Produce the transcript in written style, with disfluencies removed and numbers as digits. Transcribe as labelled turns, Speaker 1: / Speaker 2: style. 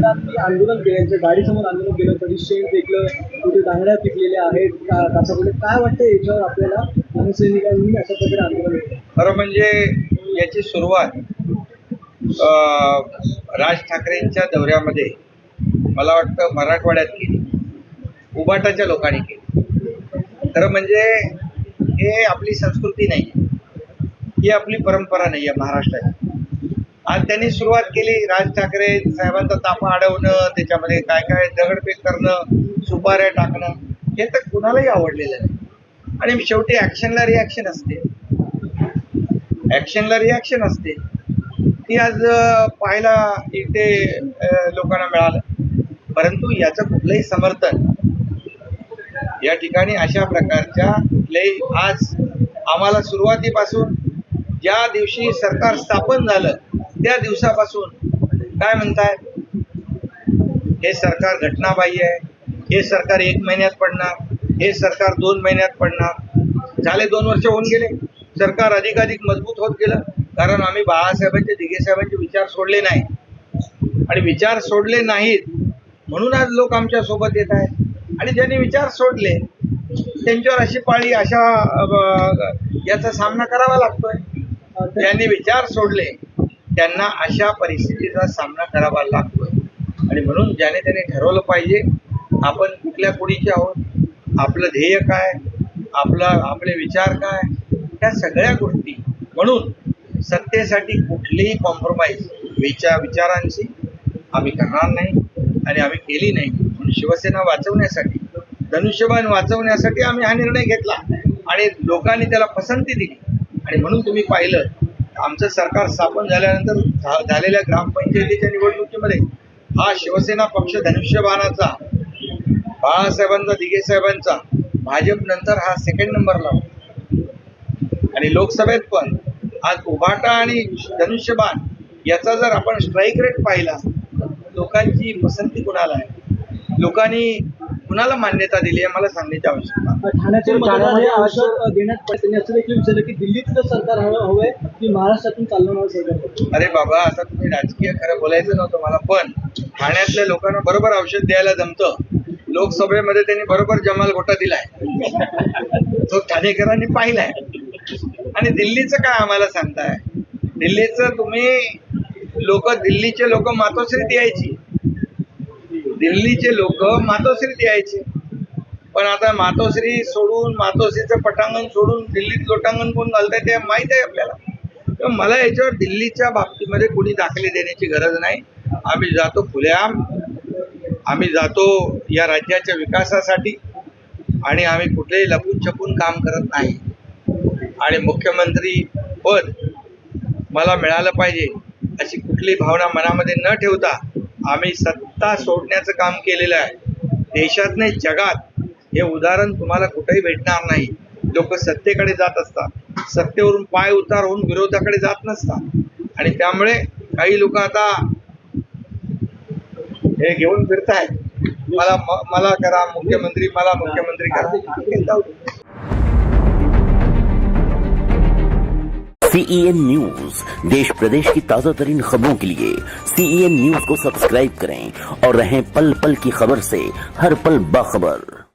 Speaker 1: म्हणतात की आंदोलन केलं, गाडीसमोर आंदोलन केलं, कधी शेण फेकलं, कुठे दांगड्या पिकलेल्या आहेत काचापुढे, काय वाटतं याच्यावर आपल्याला शिवसैनिकांनी अशा प्रकारे आंदोलन केलं?
Speaker 2: खरं म्हणजे याची सुरुवात राज ठाकरेंच्या दौऱ्यामध्ये मला वाटतं मराठवाड्यात केली, उबाटाच्या लोकांनी केली. खरं म्हणजे हे आपली संस्कृती नाही, ही आपली परंपरा नाही आहे महाराष्ट्राची. आज त्यांनी सुरुवात केली, राज ठाकरे साहेबांचा ताफा अडवणं, त्याच्यामध्ये काय काय दगडफेक करणं, सुपाऱ्या टाकणं, हे तर कुणालाही आवडलेलं नाही. आणि शेवटी ॲक्शनला रिॲक्शन असते, ॲक्शनला रिॲक्शन असते. ती आज पाहायला इथे लोकांना मिळालं. परंतु याचं कुठलंही समर्थन या ठिकाणी अशा प्रकारच्या कुठल्याही, आज आम्हाला सुरुवातीपासून ज्या दिवशी सरकार स्थापन झालं त्या दिवसापासून काय म्हणताय, हे सरकार घटनाबाह्य आहे, हे सरकार 1 महिन्यात पडणार, हे सरकार 2 महिन्यात पडणार. झाले 2 वर्ष होऊन गेले, सरकार अधिकाधिक मजबूत होत गेलं. कारण आम्ही बाळासाहेबांचे, दिघे साहेबांचे विचार सोडले नाही, आणि विचार सोडले नाहीत म्हणून आज लोक आमच्या सोबत येत आहेत. आणि ज्यांनी विचार सोडले त्यांच्यावर अशी पाळी, अशा याचा सामना करावा लागतोय. ज्यांनी विचार सोडले त्यांना अशा परिस्थितीचा सामना करावा लागतोय. आणि म्हणून ज्याने त्याने ठरवलं पाहिजे आपण कुठल्या कुणीचे आहोत, आपलं ध्येय काय, आपले विचार काय, त्या सगळ्या गोष्टी. म्हणून सत्तेसाठी कुठलीही कॉम्प्रोमाइज विचारांची आम्ही करणार नाही आणि आम्ही केली नाही. म्हणून शिवसेना वाचवण्यासाठी, धनुष्यबाण वाचवण्यासाठी आम्ही हा निर्णय घेतला आणि लोकांनी त्याला पसंती दिली. आणि म्हणून तुम्ही पाहिलं, आमचं सरकार स्थापन झाल्यानंतर झालेल्या ग्रामपंचायतीच्या निवडणुकीमध्ये हा शिवसेना पक्ष धनुष्यबाणाचा, बाळासाहेबांचा, दिघे साहेबांचा, भाजप नंतर हा 2nd नंबरला होता. आणि लोकसभेत पण आज उभाटा आणि धनुष्यबाण याचा जर आपण स्ट्राईक रेट पाहिला, लोकांची पसंती कुणाला आहे, लोकांनी कुणाला मान्यता दिली आहे मला सांगण्याची आवश्यकता.
Speaker 1: ठाण्याच्या मतदारांना आश्वासन देण्यात त्यांनी असं देखील विचारलं की दिल्लीतलं सरकार हवंय की महाराष्ट्रातून चालवणारं सरकार?
Speaker 2: अरे बाबा, आता तुम्ही राजकीय खरं बोलायचं नव्हतं मला, पण ठाण्यातल्या लोकांना बरोबर औषध द्यायला जमतं. लोकसभेमध्ये त्यांनी बरोबर जमाल घोटा दिलाय, तो ठाणेकरांनी पाहिलाय. आणि दिल्लीचं काय आम्हाला सांगताय? दिल्लीचं तुम्ही दिल्लीचे लोक मातोश्रीत यायची, दिल्लीचे लोक मातोश्रीत यायचे. पण आता मातोश्री सोडून, मातोश्रीचं पटांगण सोडून दिल्लीत लोटांगण कोण घालताय ते माहीत आहे आपल्याला. तर मला याच्यावर दिल्लीच्या बाबतीमध्ये कुणी दाखले देण्याची गरज नाही. आम्ही जातो खुलेआम, आम्ही जातो या राज्याच्या विकासासाठी, आणि आम्ही कुठलेही लपून छपून काम करत नाही. आणि मुख्यमंत्री पद मला मिळालं पाहिजे अशी कुठली भावना मनामध्ये न ठेवता आम्ही सत्ता सोडण्याचं काम केलेलं आहे. देशात नाही जगात हे उदाहरण तुम्हाला कुठेही भेटणार नाही. लोक सत्तेकडे जात असतात, सत्तेवरून पाय उतार होऊन विरोधाकडे जात नसतात. आणि त्यामुळे काही लोक आता हे घेऊन फिरतायत, मला करा मुख्यमंत्री, मला मुख्यमंत्री करा.
Speaker 3: CEN न्यूज, देश प्रदेश की ताजा तरीन खबरों के लिए CEN न्यूज को सब्सक्राइब करें और रहें पल पल की खबर से हर पल बाखबर।